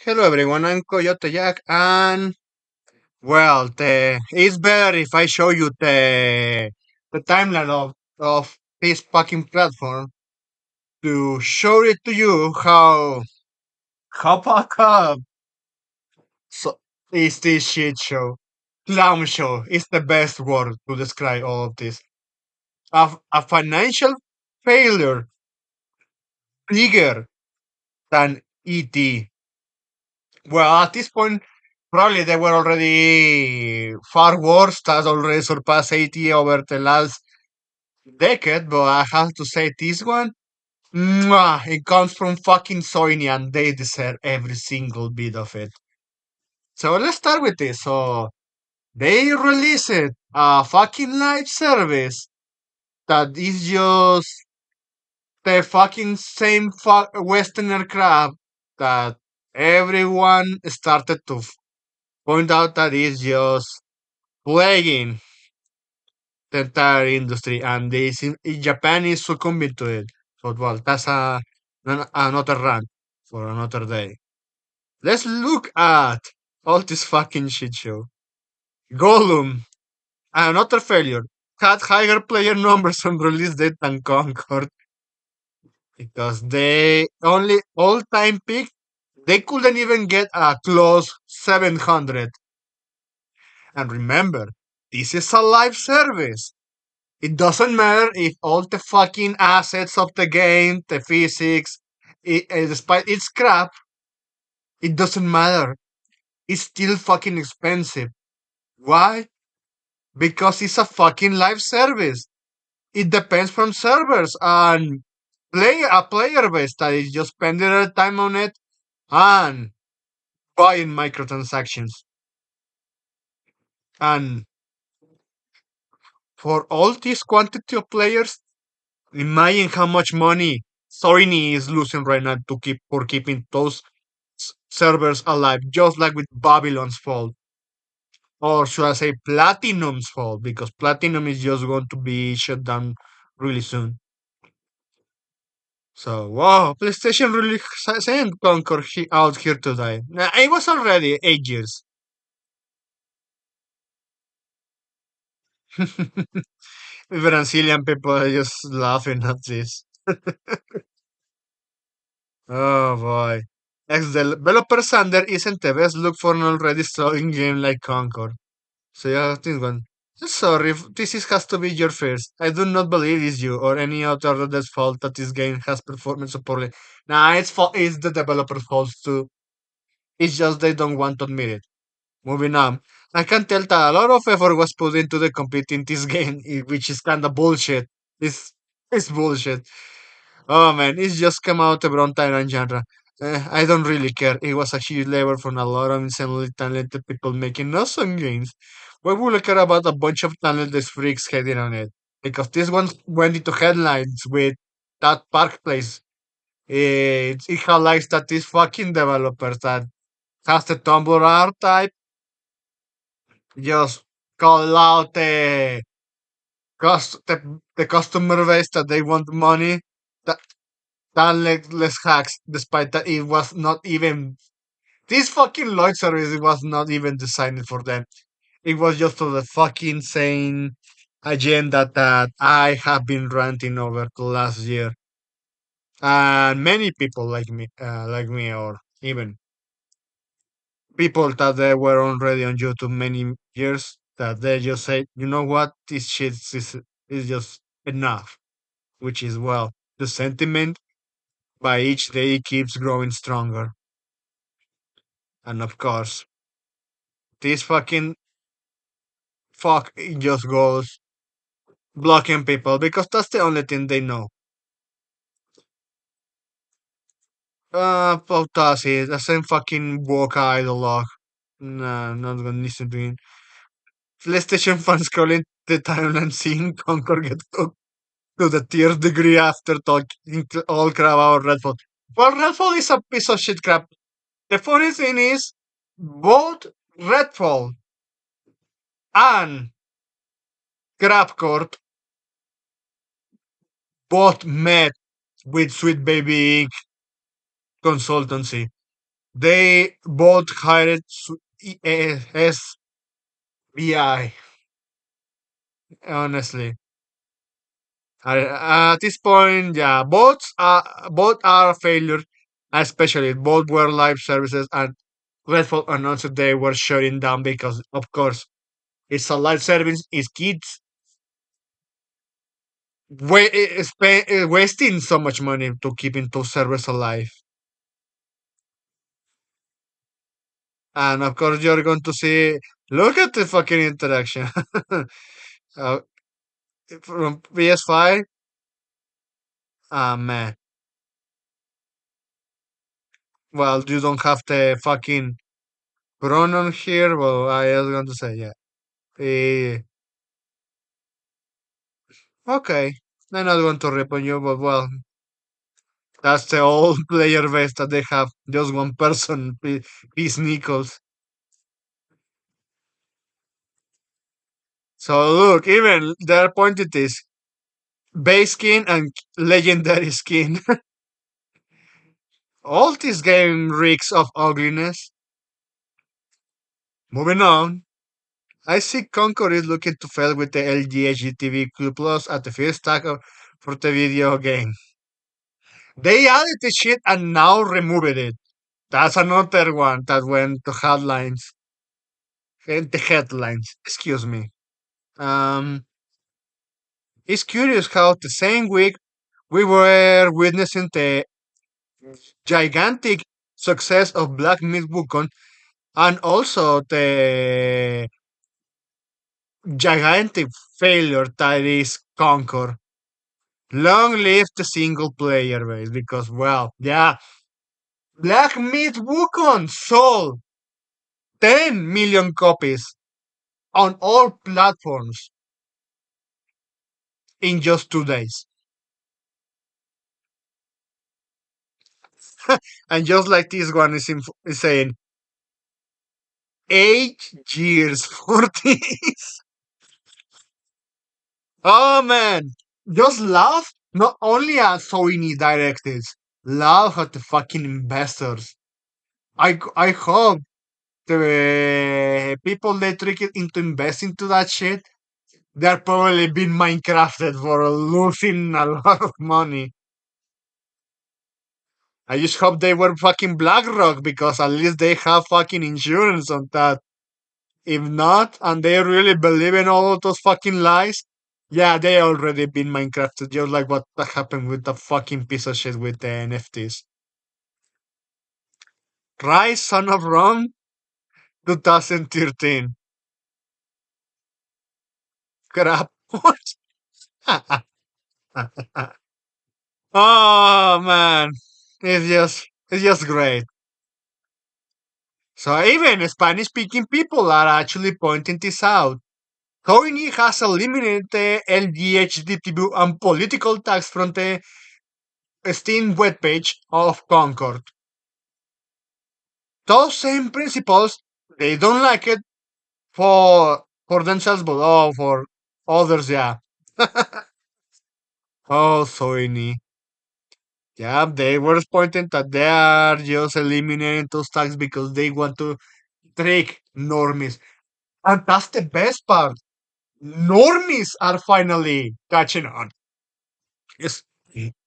Hello everyone, I'm Coyote Jack, and it's better if I show you the timeline of this fucking platform to show it to you how fuck up so, is this shit show. Clown show is the best word to describe all of this. A financial failure bigger than ET. Well, at this point, probably they were already far worse. That already surpassed 80 over the last decade. But I have to say, this one, mwah, it comes from fucking Sony, and they deserve every single bit of it. So let's start with this. So they released a fucking live service that is just the fucking same Westerner crap that everyone started to point out that is just plaguing the entire industry, and Japan is succumbing to it. So, well, that's another rant for another day. Let's look at all this fucking shit show. Gollum, another failure, had higher player numbers on release date than Concord because they only all time peak. They couldn't even get a close 700. And remember, this is a live service. It doesn't matter if all the fucking assets of the game, the physics, despite its crap, it doesn't matter. It's still fucking expensive. Why? Because it's a fucking live service. It depends from servers and a player base that is just spending their time on it and buying microtransactions. And for all this quantity of players, imagine how much money Sony is losing right now to keeping those servers alive, just like with Babylon's Fall, or should I say Platinum's Fall, because Platinum is just going to be shut down really soon. So wow, PlayStation really sent Concord out here to die. It was already 8 years. Brazilian people are just laughing at this. Oh boy. Ex-developer Sander isn't the best look for an already struggling game like Concord. So yeah, this one. Sorry, this has to be your first. I do not believe it's you or any other that's fault that this game has performed so poorly. Nah, it's the developer's fault too. It's just they don't want to admit it. Moving on. I can tell that a lot of effort was put into the competing this game, which is kinda bullshit. It's bullshit. Oh man, it's just come out of Brown Tyrant genre. I don't really care. It was a huge labor from a lot of insanely talented people making awesome games. Why would I care about a bunch of talented freaks heading on it? Because this one went into headlines with that Park Place. It highlights that these fucking developers that has the Tumblr art type just call out the customer base that they want money. That talentless hacks, despite that it was not even this fucking Lloyd service. It was not even designed for them. It was just for the fucking same agenda that I have been ranting over the last year, and many people like me, or even people that they were already on YouTube many years, that they just say, you know what, this shit is just enough. Which is well, the sentiment by each day keeps growing stronger. And of course, this fucking fuck it just goes blocking people because that's the only thing they know. Potasi, the same fucking woke ideologue. Nah, not gonna listen to him. PlayStation fans calling the timeline seeing Concord get cooked to the tears degree after talking all crap about Redfall. Well, Redfall is a piece of shit crap. The funny thing is, both Redfall and Crapcourt both met with Sweet Baby Inc. consultancy. They both hired SBI, honestly. At this point, yeah, both are a failure, especially both were live services and Redfall announced they were shutting down because, of course, it's a live service. It's kids wasting so much money to keeping those servers alive. And of course, you're going to see, look at the fucking interaction. uh, from PS5. Ah, man. Well, you don't have the fucking pronoun here. Well, I was going to say, yeah. Eh, okay. I'm not going to rip on you, but well, that's the old player base that they have. Just one person, Peace Nichols. So look, even their pointed is base skin and legendary skin. All this game reeks of ugliness. Moving on. I see Concord is looking to fail with the LG HDTV Plus at the first tag for the video game. They added the shit and now removed it. That's another one that went to headlines. The headlines. Excuse me. Um, it's curious how the same week we were witnessing the gigantic success of Black Myth Wukong and also the gigantic failure that is Concord. Long live the single player base because, well, yeah, Black Myth Wukong sold 10 million copies on all platforms in just 2 days. And just like this one is saying, 8 years for this. Oh man, just laugh not only at Sony directives, laugh at the fucking investors. I hope the people they trick it into investing to that shit, they're probably been Minecrafted for losing a lot of money. I just hope they were fucking BlackRock because at least they have fucking insurance on that. If not, and they really believe in all of those fucking lies, yeah, they already been Minecrafted, just like what happened with the fucking piece of shit with the NFTs. Rise, Son of Rome, 2013. Crap. What? Oh man, it's just great. So even Spanish-speaking people are actually pointing this out. Coiny has eliminated the LGHDTV and political tags from the Steam webpage of Concord. Those same principles, they don't like it for themselves, but oh, for others, yeah. Oh, Soini. Yeah, they were pointing that they are just eliminating those tags because they want to trick normies. And that's the best part. Normies are finally catching on. Yes.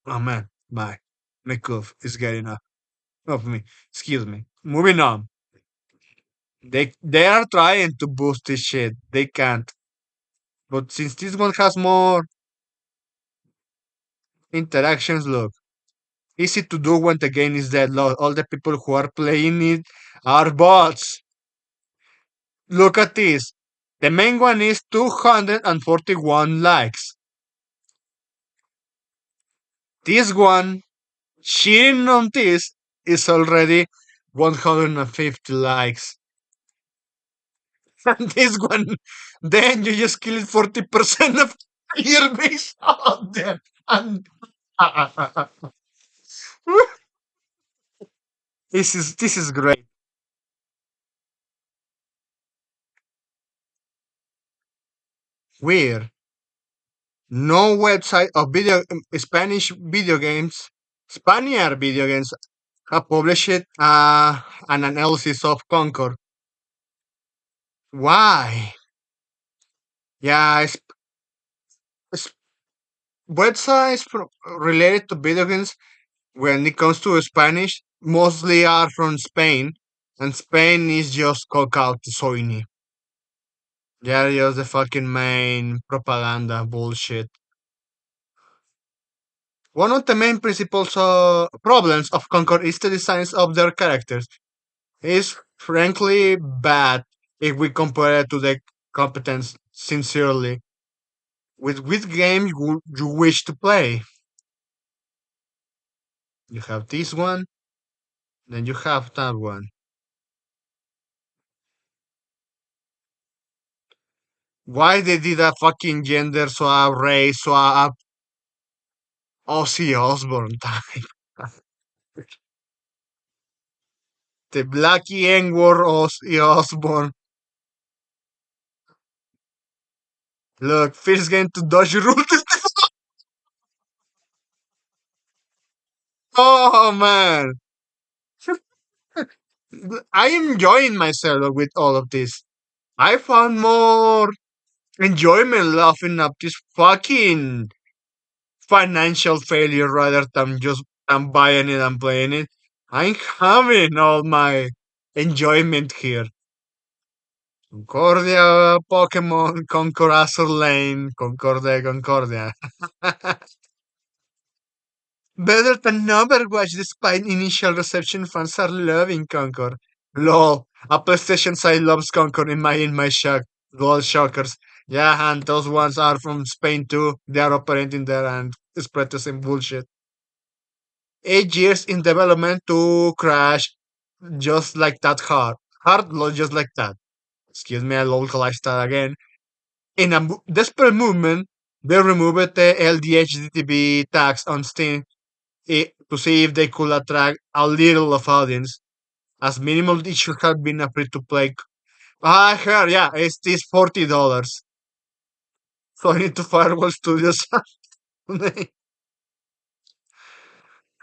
Oh man, bye. My cough is getting up of me. Excuse me. Moving on. They are trying to boost this shit. They can't. But since this one has more interactions, look. Easy to do when the game is dead. All the people who are playing it are bots. Look at this. The main one is 241 likes. This one, cheating on this, is already 150 likes. And this one, then you just killed 40% of your base out there. And this is great. Weird. No website of Spanish video games, Spaniard video games have published an analysis of Concord. Why? Yeah, it's websites related to video games when it comes to Spanish mostly are from Spain, and Spain is just cock out to Soini. They're just the fucking main propaganda bullshit. One of the main principles problems of Concord is the designs of their characters. It's frankly bad if we compare it to the competence sincerely. With which game you wish to play? You have this one, then you have that one. Why they did a fucking gender swap, race swap, Ozzy Osbourne type? The Blackie N-word Ozzy Osbourne. Look, first game to dodge rules. Oh man, I am enjoying myself with all of this. I found more enjoyment laughing up this fucking financial failure rather than just I'm buying it and playing it. I'm having all my enjoyment here. Concordia, Pokemon, Concord Azur Lane, Concordia, Concordia. Better than Overwatch despite initial reception, fans are loving Concord. LOL, a PlayStation side loves Concord in my shock. LOL shockers. Yeah, and those ones are from Spain too. They are operating there and spread the same bullshit. 8 years in development to crash just like that hard. Just like that. Excuse me, I localized that again. In a desperate movement, they removed the LDHDTV tax on Steam to see if they could attract a little of audience. As minimal, it should have been a free to play. I heard, yeah, it's this $40. So I need to Firewall Studios.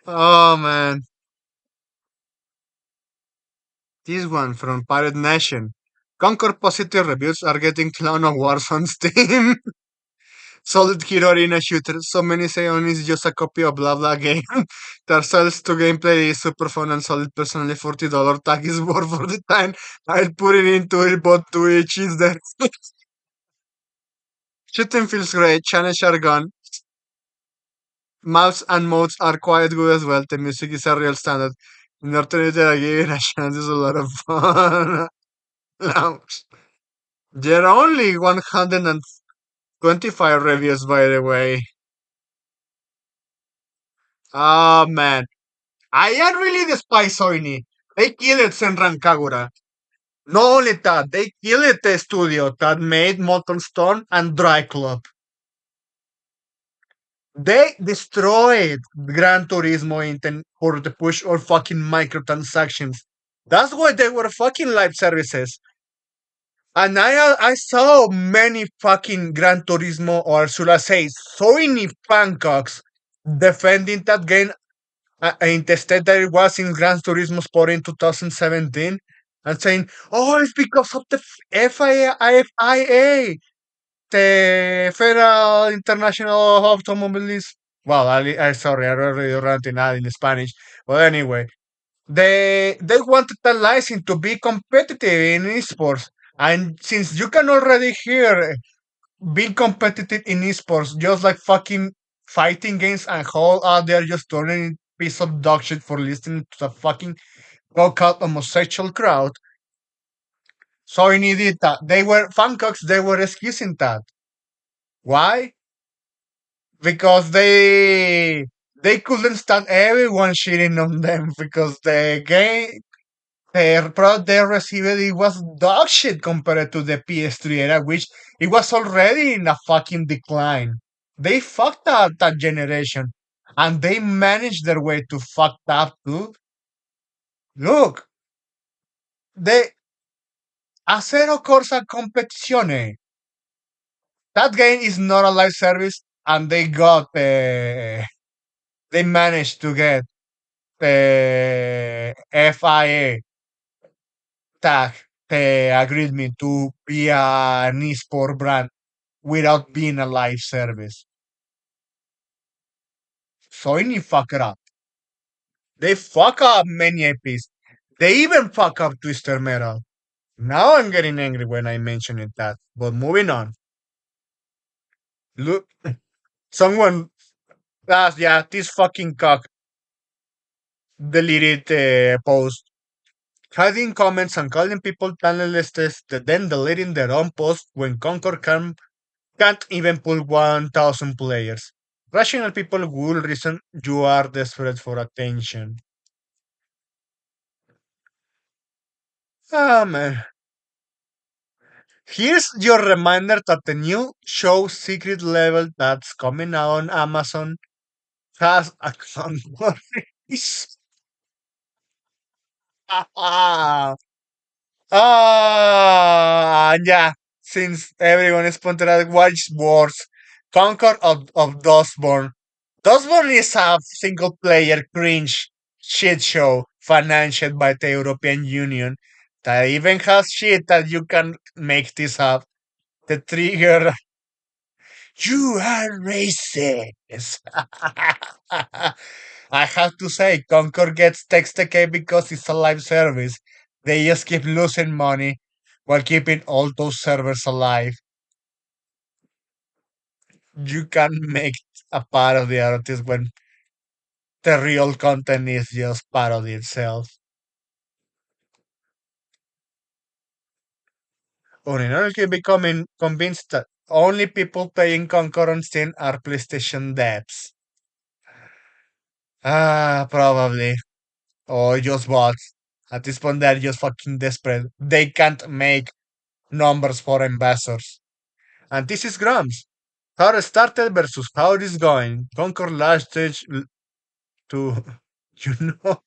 Oh man, this one from Pirate Nation. Concord positive reviews are getting clown awards on Steam. Solid Hero Arena shooter. So many say only is just a copy of blah blah game. Their sells to gameplay is super fun and solid. Personally, $40 tag is worth for the time. I'll put it into it, but to each is there. Shooting feels great. Challenge are gone. Maps and modes are quite good as well. The music is a real standard. In order to give it a chance, it's a lot of fun. Now, there are only 125 reviews, by the way. Oh man, I really despise Soini. They killed Senran Kagura. Not only that, they killed the studio that made Molten Stone and Dry Club. They destroyed Gran Turismo for the push or fucking microtransactions. That's why they were fucking live services. And I saw many fucking Gran Turismo, or should I say, Soini fancocks defending that game in the state that it was in Gran Turismo Sport in 2017 and saying, oh, it's because of the FIA, the Federal International Automobiles. Well, sorry, I already ranting out in Spanish. But anyway, they wanted the license to be competitive in esports. And since you can already hear being competitive in esports, just like fucking fighting games and how they're just turning piece of dog shit for listening to the fucking vocal homosexual crowd. So I needed that. They were fancocks, they were excusing that. Why? Because they couldn't stand everyone shitting on them because the game the product they received it was dog shit compared to the PS3 era, which it was already in a fucking decline. They fucked up that generation, and they managed their way to fuck up too. Look, the Acero Corsa Competizione. That game is not a live service, and they managed to get the FIA tag agreed me to be an esport brand without being a live service. So any fuck it up. They fuck up many IPs. They even fuck up Twister Metal. Now I'm getting angry when I mention it that. But moving on. Look, someone asked, yeah, this fucking cock deleted the post, hiding comments and calling people talentless, then deleting their own post when Concord can't even pull 1,000 players. Rational people will reason you are desperate for attention. Ah, man. Here's your reminder that the new show Secret Level that's coming out on Amazon has a Concord. And yeah, since everyone is pointed out, watch Wars, Conquer of Dustborn. Dustborn is a single player cringe shit show financed by the European Union that even has shit that you can make this up. The trigger, you are racist. I have to say, Concord gets text decay because it's a live service. They just keep losing money while keeping all those servers alive. You can make a parody out of this when the real content is just parody itself. Uninor keep becoming convinced that only people paying Concord on Steam are PlayStation devs. Ah, probably. Or just bots. At this point, they're just fucking desperate. They can't make numbers for investors. And this is Grams. How it started versus how it is going. Concord last stage to, you know,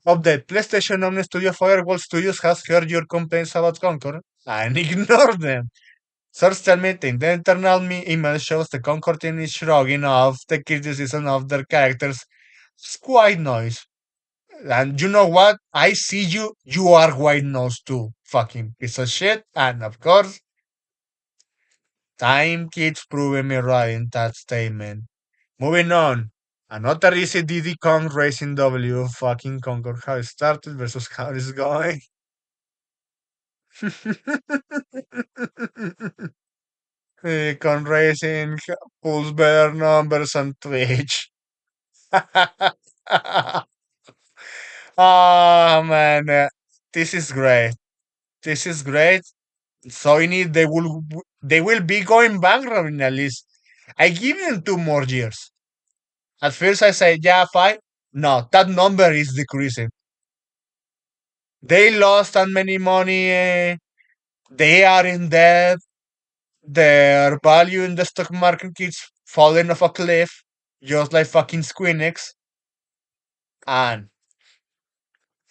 update. PlayStation Omni Studio Firewall Studios has heard your complaints about Concord and ignored them. Source tell me the internal email shows the Concord team is shrugging off the criticism of their characters. It's quite noise. And you know what? I see you. You are white nose too. Fucking piece of shit. And of course, time keeps proving me right in that statement. Moving on. Another easy Diddy Kong Racing W fucking Concord. How it started versus how it's going. Con Racing pulls better numbers on Twitch. Oh man, this is great. This is great. So in it, they will be going bankrupt in at least. I give them 2 more years. At first I say yeah 5. No, that number is decreasing. They lost that many money. They are in debt. Their value in the stock market keeps falling off a cliff, just like fucking Squeenix. And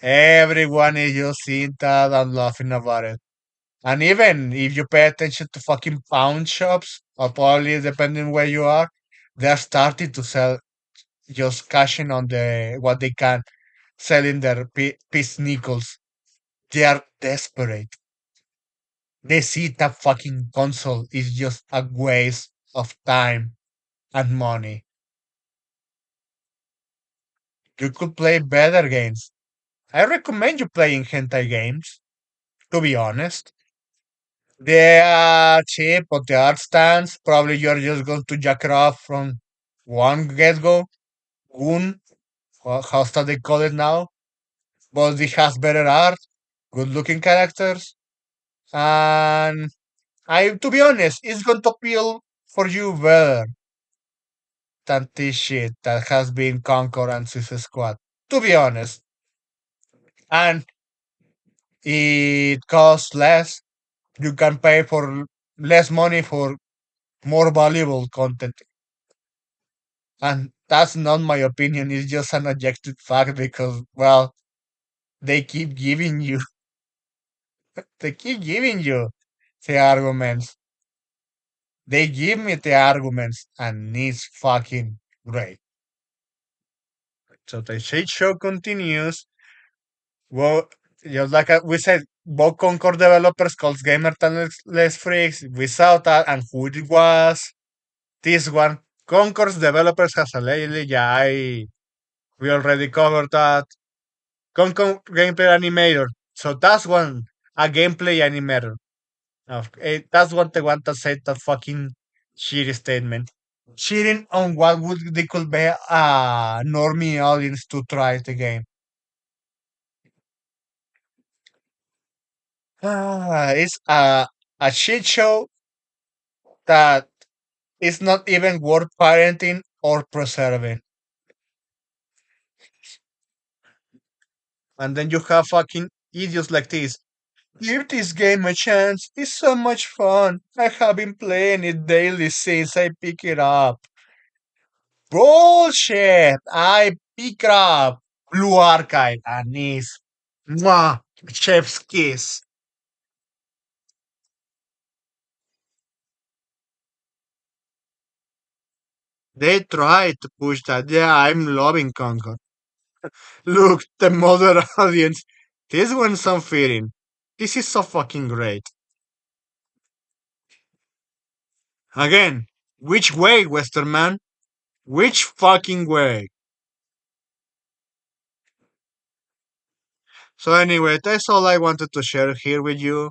everyone is just seeing that and laughing about it. And even if you pay attention to fucking pound shops, or probably depending where you are, they're starting to sell, just cashing on the what they can, selling their piece nickels. They are desperate. They see that fucking console is just a waste of time and money. You could play better games. I recommend you playing hentai games, to be honest. They are cheap, but the art stands. Probably you're just going to jack it off from one get go. Goon, how's that they call it now? But it has better art, good looking characters, and to be honest, it's going to appeal for you better than this shit that has been Concord and Suicide Squad. To be honest, and it costs less. You can pay for less money for more valuable content. And that's not my opinion, it's just an objective fact because, well, they keep giving you, they keep giving you the arguments. They give me the arguments and it's fucking great. So the shit show continues. Well, just like we said, both Concord developers called Gamer Talentless Freaks. We saw that, and who it was? This one. Concord's developers has a lady. Yeah, we already covered that. Concord gameplay animator. So that's one, a gameplay animator. That's what the one that said that fucking shitty statement. Cheating on what would they could be a normie audience to try the game. It's a shit show that is not even worth parenting or preserving. And then you have fucking idiots like this. Give this game a chance. It's so much fun. I have been playing it daily since I pick it up. Bullshit! I pick up Blue Archive and is mwah, chef's kiss. They try to push that. Yeah, I'm loving Concord. Look, the mother audience. This one's unfitting. This is so fucking great. Again, which way, Western man? Which fucking way? So anyway, that's all I wanted to share here with you.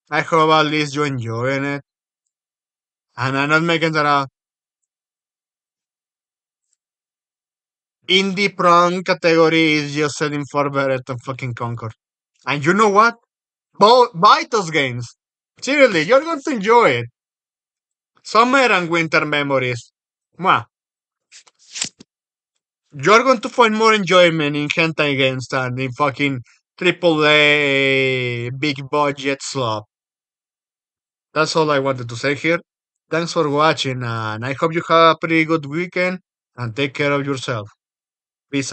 I hope at least you're enjoying it. And I'm not making that a indie prong category is just selling far better than fucking Concord. And you know what? Buy those games. Seriously, you're going to enjoy it. Summer and winter memories. Mwah. You're going to find more enjoyment in hentai games than in fucking AAA big budget slop. That's all I wanted to say here. Thanks for watching, and I hope you have a pretty good weekend and take care of yourself. Peace